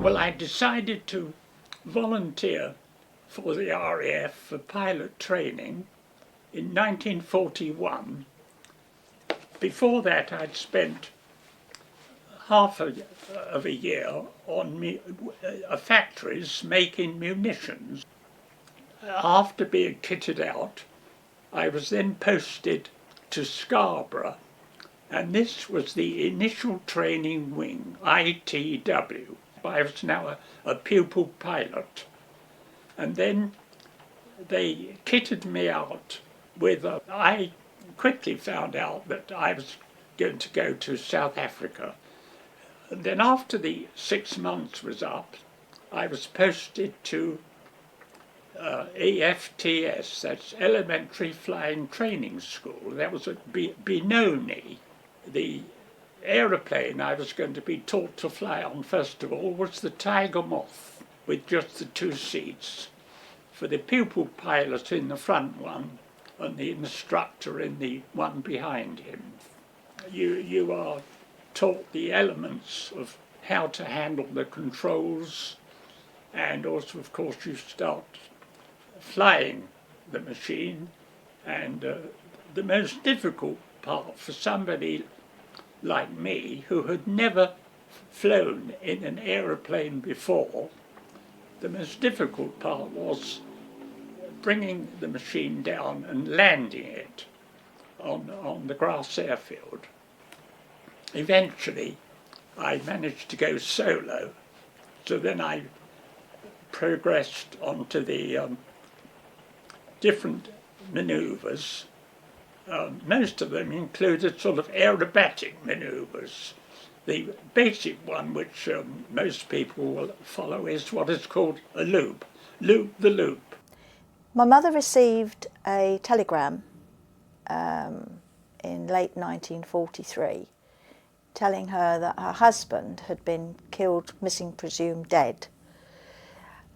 Well, I decided to volunteer for the RAF for pilot training in 1941. Before that, I'd spent half of a year on factories making munitions. After being kitted out, I was then posted to Scarborough, and this was the initial training wing, ITW. I was now a pupil pilot, and then they kitted me out with I quickly found out that I was going to go to South Africa. And then after the 6 months was up, I was posted to EFTS, that's Elementary Flying Training School. That was at Benoni. The aeroplane I was going to be taught to fly on first of all was the Tiger Moth, with just the 2 seats, for the pupil pilot in the front one and the instructor in the one behind him. You are taught the elements of how to handle the controls, and also of course you start flying the machine, and the most difficult part for somebody like me who had never flown in an aeroplane before, the most difficult part was bringing the machine down and landing it on the grass airfield. Eventually I managed to go solo, so then I progressed onto the different manoeuvres. Most of them included sort of aerobatic manoeuvres. The basic one, which most people will follow, is what is called a loop, loop the loop. My mother received a telegram in late 1943 telling her that her husband had been killed, missing, presumed dead.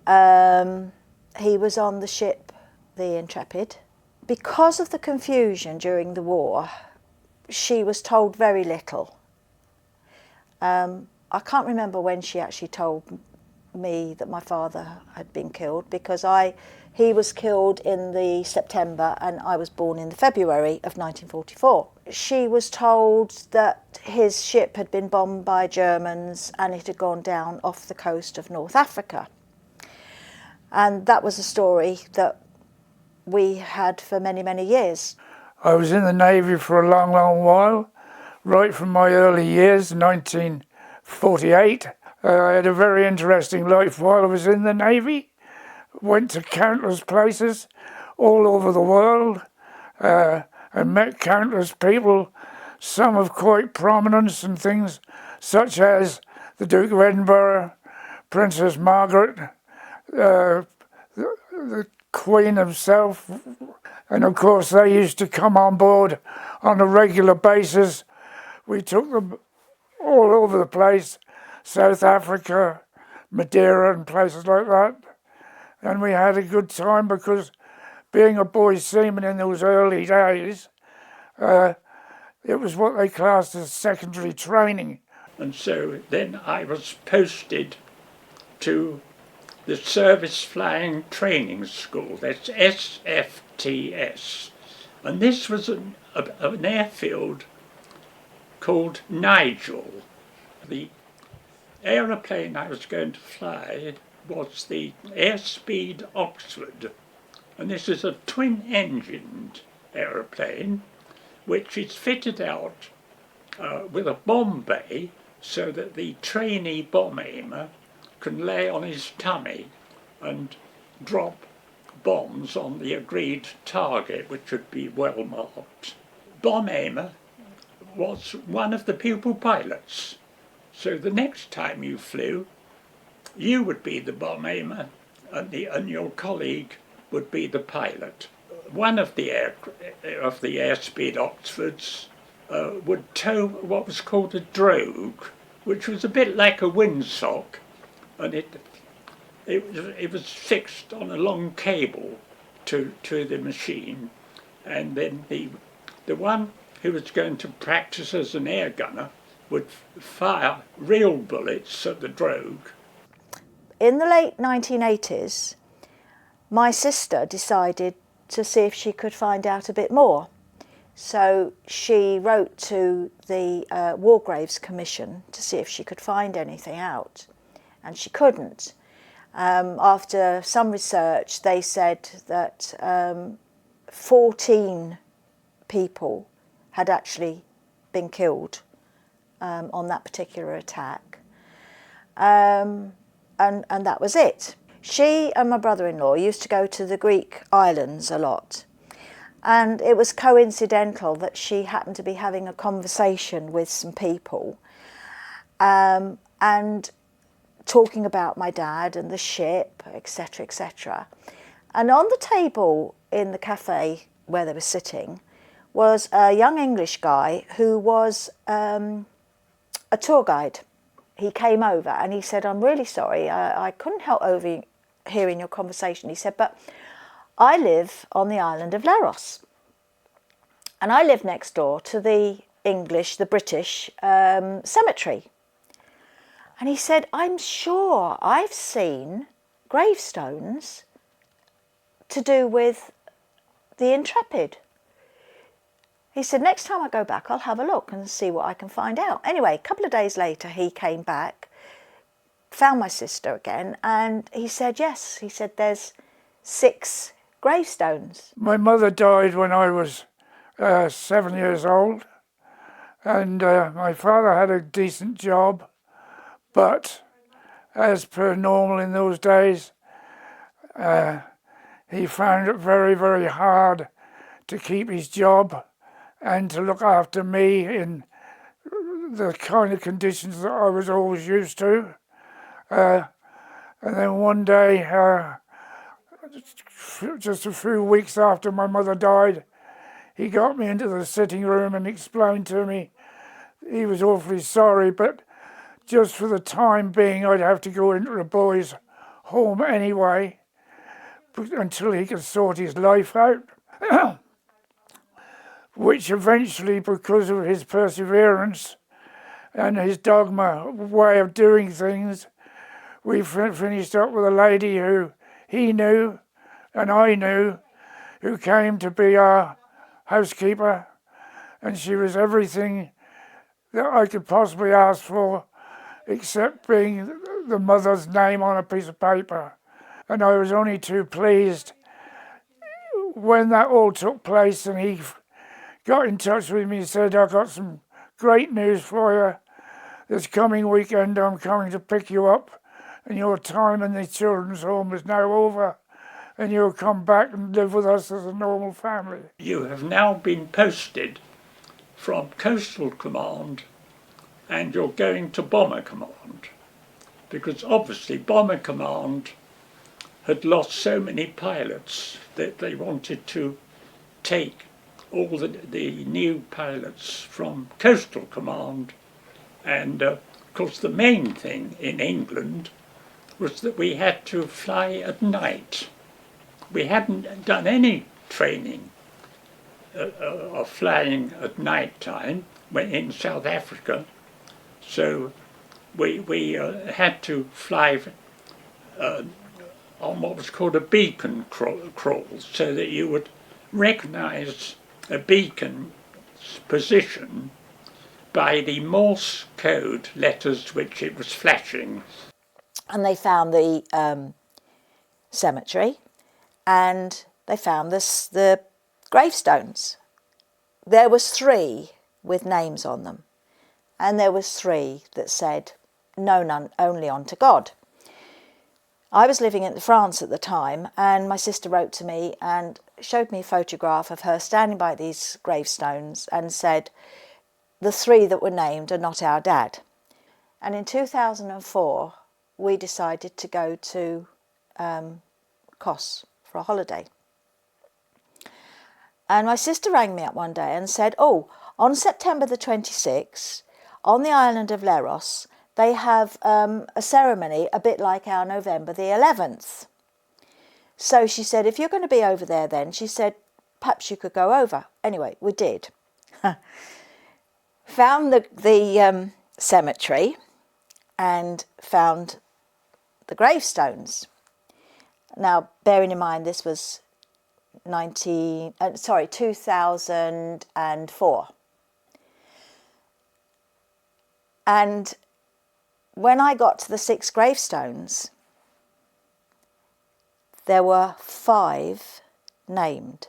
He was on the ship, the Intrepid. Because of the confusion during the war, she was told very little. I can't remember when she actually told me that my father had been killed, because he was killed in the September and I was born in the February of 1944. She was told that his ship had been bombed by Germans and it had gone down off the coast of North Africa. And that was a story that we had for many, many years. I was in the Navy for a long, long while, right from my early years, 1948. I had a very interesting life while I was in the Navy. Went to countless places all over the world and met countless people, some of quite prominence and things, such as the Duke of Edinburgh, Princess Margaret, the Queen himself, and of course they used to come on board on a regular basis. We took them all over the place, South Africa, Madeira and places like that, and we had a good time, because being a boy seaman in those early days, it was what they classed as secondary training. And so then I was posted to the Service Flying Training School, that's SFTS. And this was an airfield called Nigel. The aeroplane I was going to fly was the Airspeed Oxford. And this is a twin-engined aeroplane which is fitted out with a bomb bay so that the trainee bomb aimer can lay on his tummy and drop bombs on the agreed target, which would be well marked. Bomb aimer was one of the pupil pilots, so the next time you flew, you would be the bomb aimer and your colleague would be the pilot. One of the Airspeed Oxfords would tow what was called a drogue, which was a bit like a windsock, and it was fixed on a long cable to the machine, and then the one who was going to practice as an air gunner would fire real bullets at the drogue. in the late 1980s, my sister decided to see if she could find out a bit more. So she wrote to the War Graves Commission to see if she could find anything out, and she couldn't. After some research, they said that 14 people had actually been killed on that particular attack, and that was it. She and my brother-in-law used to go to the Greek islands a lot, and it was coincidental that she happened to be having a conversation with some people and talking about my dad and the ship, etc., etc. And on the table in the cafe where they were sitting was a young English guy who was a tour guide. He came over and he said, "I'm really sorry, I couldn't help overhearing your conversation." He said, "But I live on the island of Leros, and I live next door to the British cemetery." And he said, "I'm sure I've seen gravestones to do with the Intrepid." He said, "Next time I go back, I'll have a look and see what I can find out." Anyway, a couple of days later, he came back, found my sister again, and he said, yes, he said, there's 6 gravestones. My mother died when I was 7 years old, and my father had a decent job, but as per normal in those days, he found it very, very hard to keep his job and to look after me in the kind of conditions that I was always used to. And then one day, just a few weeks after my mother died, he got me into the sitting room and explained to me he was awfully sorry, but just for the time being I'd have to go into a boys' home anyway until he could sort his life out. Which eventually, because of his perseverance and his dogma way of doing things, we finished up with a lady who he knew and I knew, who came to be our housekeeper, and she was everything that I could possibly ask for, except being the mother's name on a piece of paper. And I was only too pleased when that all took place, and he got in touch with me and said, "I've got some great news for you. This coming weekend I'm coming to pick you up, and your time in the children's home is now over, and you'll come back and live with us as a normal family." You have now been posted from Coastal Command and you're going to Bomber Command, because obviously Bomber Command had lost so many pilots that they wanted to take all the new pilots from Coastal Command. And of course the main thing in England was that we had to fly at night. We hadn't done any training of flying at night time in South Africa, so we had to fly on what was called a beacon crawl, so that you would recognise a beacon's position by the Morse code letters which it was flashing. And they found the cemetery, and they found the gravestones. There was 3 with names on them, and there was 3 that said, "No, none, only unto God." I was living in France at the time, and my sister wrote to me and showed me a photograph of her standing by these gravestones and said, "The 3 that were named are not our dad." And in 2004, we decided to go to Kos for a holiday. And my sister rang me up one day and said, "Oh, on September the 26th, on the island of Leros, they have a ceremony a bit like our November the 11th. So she said, if you're going to be over there then, she said, perhaps you could go over." Anyway, we did. Found the cemetery and found the gravestones. Now, bearing in mind this was 2004. And when I got to the 6 gravestones, there were 5 named.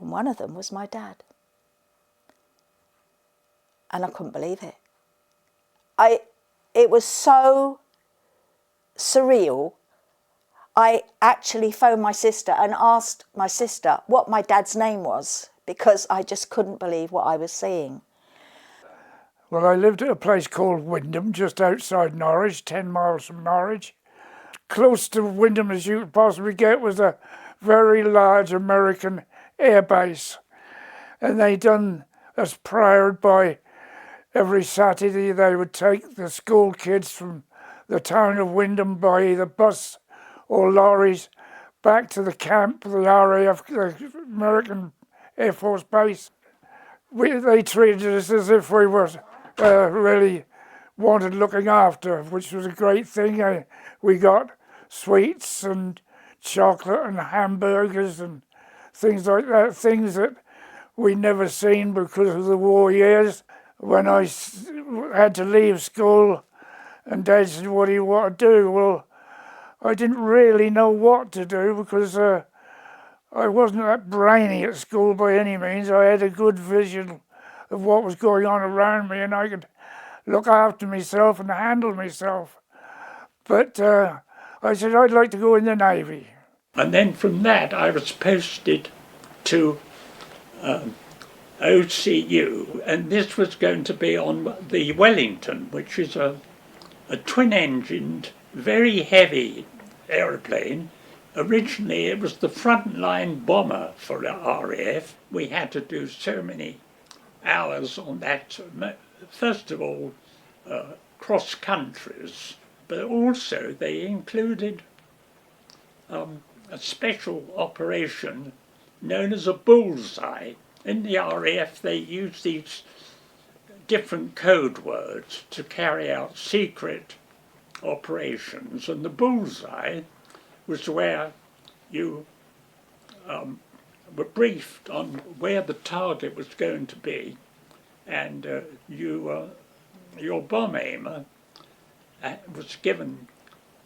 And one of them was my dad. And I couldn't believe it. It was so surreal. I actually phoned my sister and asked my sister what my dad's name was, because I just couldn't believe what I was seeing. Well, I lived at a place called Wyndham, just outside Norwich, 10 miles from Norwich. Close to Wyndham as you could possibly get was a very large American air base. And they done as prayed by every Saturday. They would take the school kids from the town of Wyndham by either bus or lorries back to the camp, the RAF, the American Air Force Base. They treated us as if we were really wanted looking after, which was a great thing. We got sweets and chocolate and hamburgers and things like that, things that we never seen because of the war years. When I had to leave school and Dad said, what do you want to do? Well, I didn't really know what to do because I wasn't that brainy at school by any means. I had a good vision of what was going on around me and I could look after myself and handle myself. But I said I'd like to go in the Navy. And then from that I was posted to OCU, and this was going to be on the Wellington, which is a twin-engined, very heavy aeroplane. Originally it was the frontline bomber for the RAF. We had to do so many hours on that, first of all cross countries, but also they included a special operation known as a bullseye. In the RAF they use these different code words to carry out secret operations, and the bullseye was where you were briefed on where the target was going to be, and your bomb aimer was given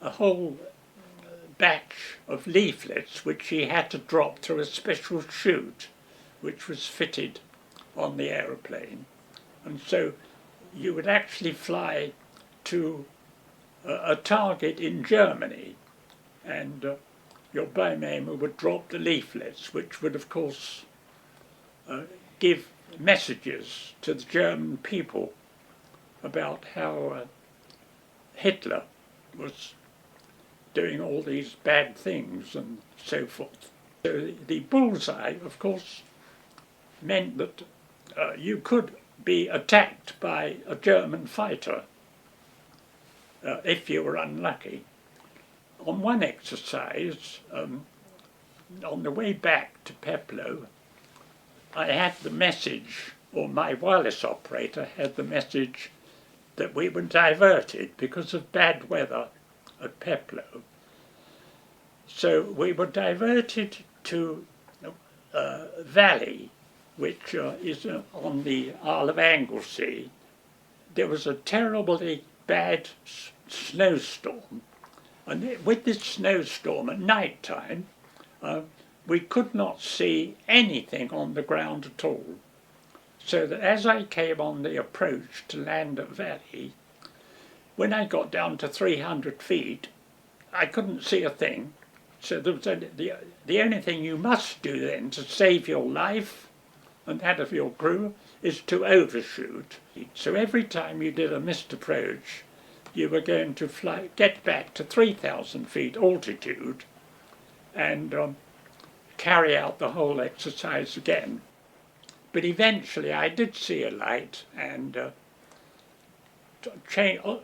a whole batch of leaflets which he had to drop through a special chute which was fitted on the aeroplane. And so you would actually fly to a target in Germany, and your bomb aimer would drop the leaflets, which would of course give messages to the German people about how Hitler was doing all these bad things and so forth. So the bullseye, of course, meant that you could be attacked by a German fighter if you were unlucky. On one exercise, on the way back to Peplo, I had the message, or my wireless operator had the message, that we were diverted because of bad weather at Peplo. So we were diverted to Valley, which is on the Isle of Anglesey. There was a terribly bad snowstorm, and with this snowstorm at night time we could not see anything on the ground at all. So that as I came on the approach to land at Valley, when I got down to 300 feet, I couldn't see a thing. So there was the only thing you must do then to save your life and that of your crew is to overshoot. So every time you did a missed approach, you were going to get back to 3,000 feet altitude and carry out the whole exercise again. But eventually I did see a light and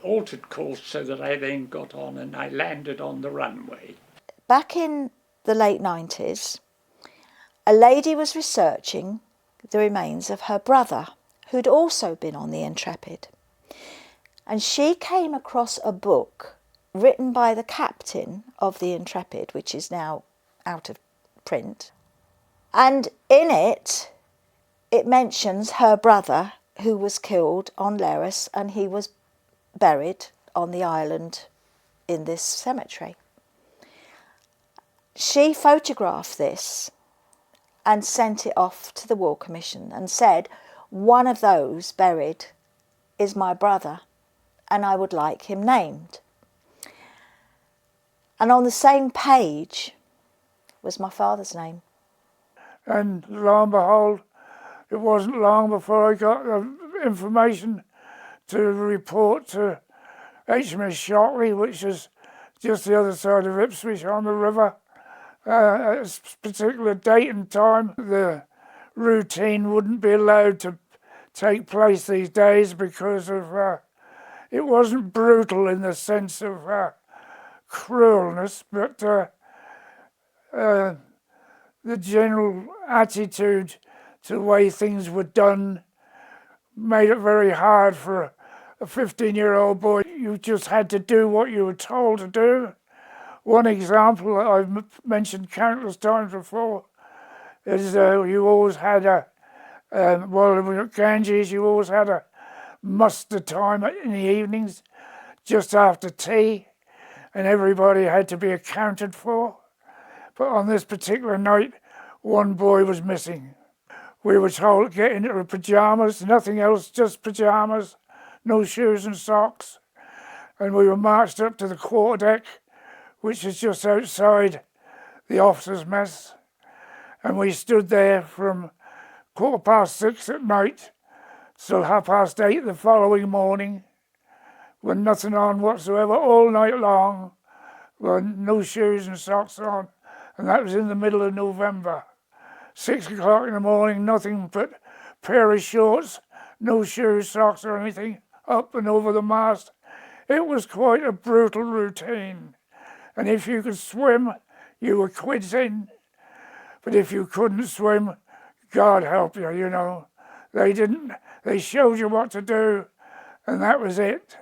altered course so that I then got on and I landed on the runway. Back in the late 90s, a lady was researching the remains of her brother, who'd also been on the Intrepid. And she came across a book written by the captain of the Intrepid, which is now out of print. And in it, it mentions her brother who was killed on Lerris, and he was buried on the island in this cemetery. She photographed this and sent it off to the War Commission and said, one of those buried is my brother and I would like him named. And on the same page was my father's name. And lo and behold, it wasn't long before I got the information to report to HMS Shockley, which is just the other side of Ipswich on the river. At a particular date and time, the routine wouldn't be allowed to take place these days because of it wasn't brutal in the sense of cruelness, but the general attitude to the way things were done made it very hard for a 15-year-old boy. You just had to do what you were told to do. One example that I've mentioned countless times before is you always had while we were at Ganges, you always had a muster time in the evenings just after tea, and everybody had to be accounted for. But on this particular night, one boy was missing. We were told to get into the pyjamas, nothing else, just pyjamas, no shoes and socks. And we were marched up to the quarterdeck, which is just outside the officers' mess. And we stood there from 6:15 at night till 8:30 the following morning, with nothing on whatsoever all night long, with no shoes and socks on. And that was in the middle of November. 6 o'clock in the morning, nothing but a pair of shorts, no shoes, socks or anything, up and over the mast. It was quite a brutal routine. And if you could swim, you were quids in. But if you couldn't swim, God help you, you know. They showed you what to do, and that was it.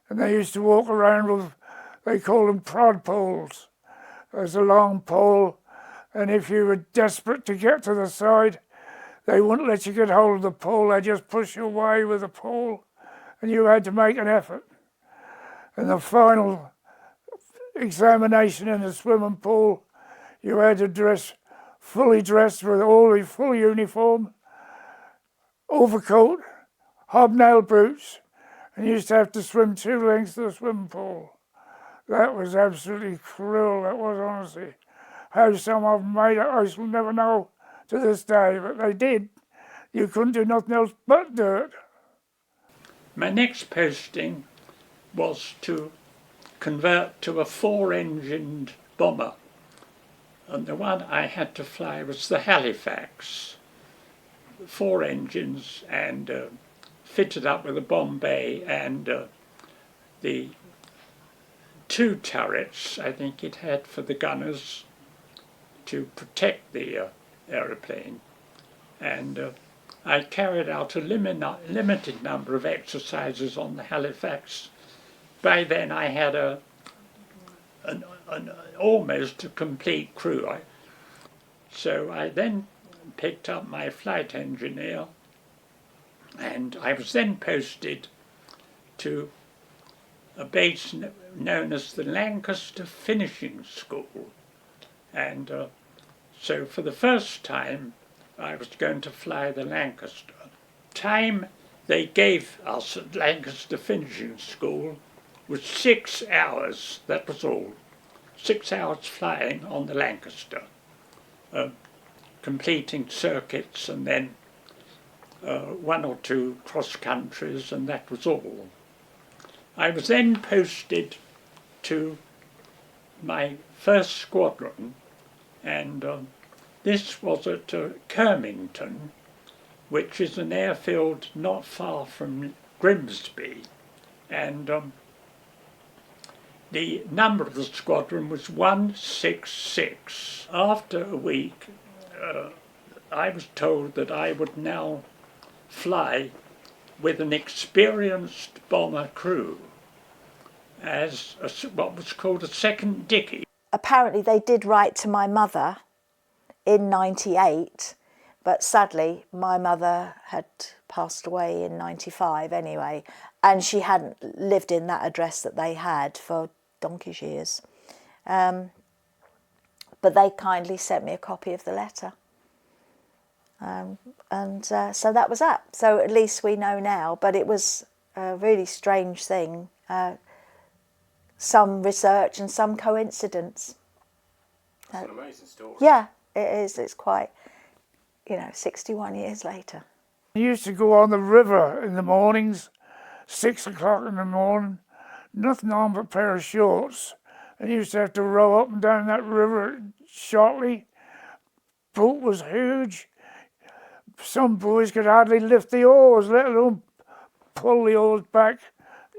And they used to walk around with, they called them prod poles. There's a long pole, and if you were desperate to get to the side, they wouldn't let you get hold of the pole, they'd just push you away with the pole, and you had to make an effort. And the final examination in the swimming pool, you had to dress fully dressed with all the full uniform, overcoat, hobnail boots, and you used to have to swim 2 lengths of the swimming pool. That was absolutely cruel, that was, honestly. How some of them made it, I shall never know to this day, but they did. You couldn't do nothing else but do it. My next posting was to convert to a 4-engined bomber, and the one I had to fly was the Halifax. 4 engines and fitted up with a bomb bay and the 2 turrets I think it had for the gunners to protect the aeroplane, and I carried out a limited number of exercises on the Halifax. By then I had an almost a complete crew. So I then picked up my flight engineer, and I was then posted to a base known as the Lancaster Finishing School. And so for the first time I was going to fly the Lancaster. Time they gave us at Lancaster Finishing School was 6 hours, that was all. 6 hours flying on the Lancaster, completing circuits and then 1 or 2 cross countries, and that was all. I was then posted to my first squadron, and this was at Kermington, which is an airfield not far from Grimsby, and the number of the squadron was 166. After a week, I was told that I would now fly with an experienced bomber crew, as what was called a second dicky. Apparently they did write to my mother in 98, but sadly my mother had passed away in 95 anyway, and she hadn't lived in that address that they had for donkey's years. But they kindly sent me a copy of the letter. So that was that. So at least we know now, but it was a really strange thing. Some research and some coincidence. It's an amazing story. Yeah, it is. It's quite, 61 years later. I used to go on the river in the mornings, 6 o'clock in the morning, nothing on but a pair of shorts. I used to have to row up and down that river shortly. Boat was huge. Some boys could hardly lift the oars, let alone pull the oars back,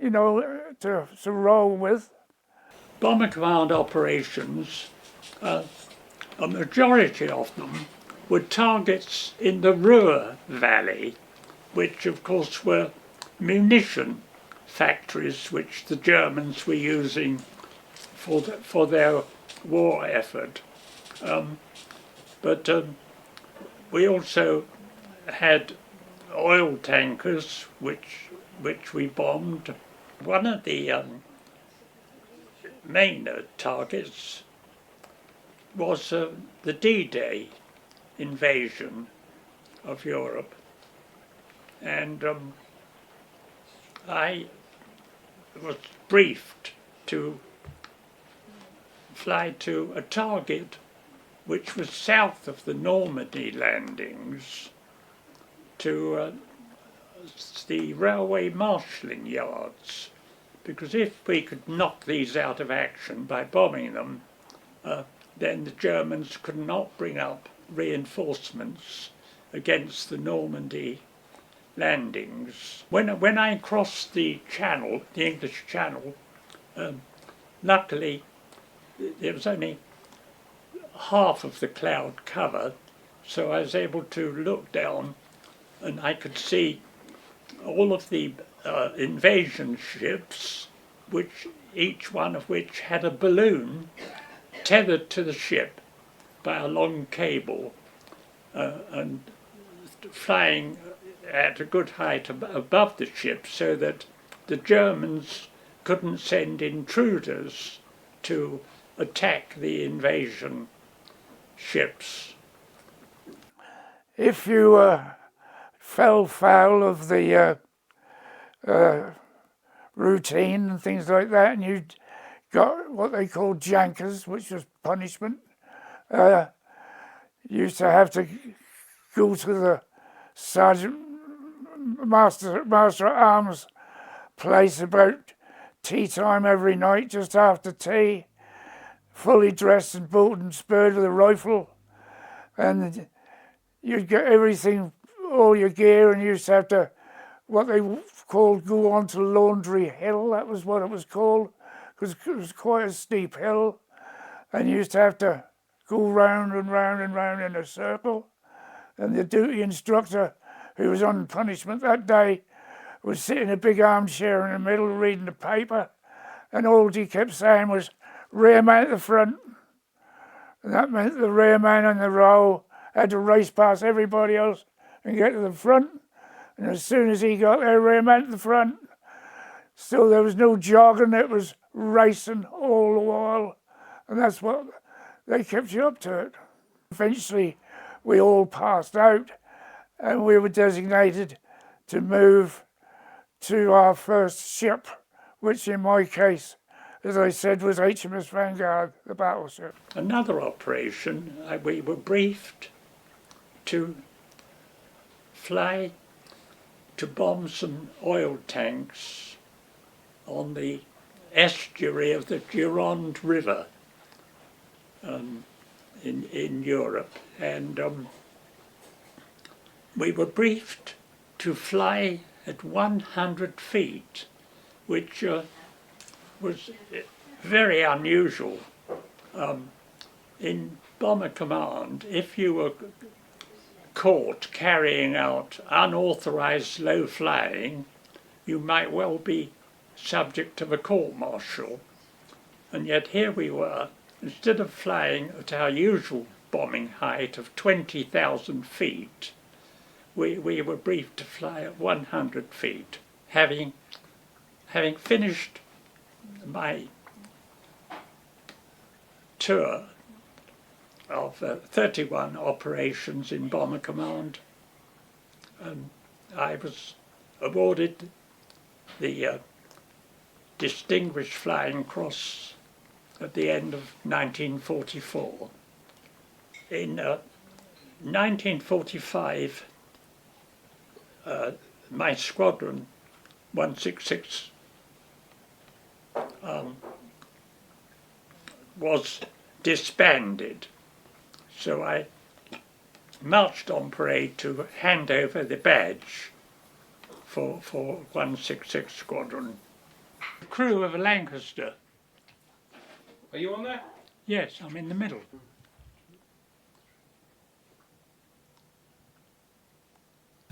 to row with. Bomber Command operations, a majority of them were targets in the Ruhr Valley, which of course were munition factories which the Germans were using for their war effort. But we also had oil tankers which we bombed. One of the main targets was the D-Day invasion of Europe, and I was briefed to fly to a target which was south of the Normandy landings, to the railway marshalling yards, because if we could knock these out of action by bombing them, then the Germans could not bring up reinforcements against the Normandy landings. When I crossed the Channel, the English Channel, luckily there was only half of the cloud cover, so I was able to look down and I could see all of the invasion ships, which each one of which had a balloon tethered to the ship by a long cable and flying at a good height above the ship, so that the Germans couldn't send intruders to attack the invasion ships. If you fell foul of the routine and things like that, and you got what they called jankers, which was punishment, you used to have to go to the sergeant master at arms place about tea time every night, just after tea, fully dressed and booted and spurred with a rifle, and you'd get everything, all your gear, and you used to have to, what they called, go on to Laundry Hill. That was what it was called, because it was quite a steep hill, and you used to have to go round and round and round in a circle. And the duty instructor, who was on punishment that day, was sitting in a big armchair in the middle reading the paper, and all he kept saying was, "Rear man at the front." And that meant the rear man on the row had to race past everybody else and get to the front. And as soon as he got there, rear man at the front. Still, there was no jogging, it was racing all the while. And that's what they kept you up to it. Eventually, we all passed out and we were designated to move to our first ship, which in my case, as I said, was HMS Vanguard, the battleship. Another operation, we were briefed to fly to bomb some oil tanks on the estuary of the Gironde River in Europe, and we were briefed to fly at 100 feet, which was very unusual. In Bomber Command, if you were caught carrying out unauthorized low flying, you might well be subject of a court-martial. And yet here we were, instead of flying at our usual bombing height of 20,000 feet, we were briefed to fly at 100 feet. Having finished my tour of 31 operations in Bomber Command, I was awarded the Distinguished Flying Cross at the end of 1944. In 1945, my squadron, 166, was disbanded. So I marched on parade to hand over the badge for 166 Squadron. The crew of a Lancaster. Are you on there? Yes, I'm in the middle.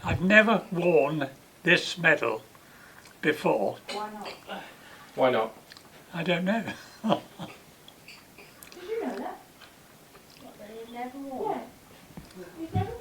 I've never worn this medal before. Why not? Why not? I don't know. Did you know that? But you've never worn it. You've never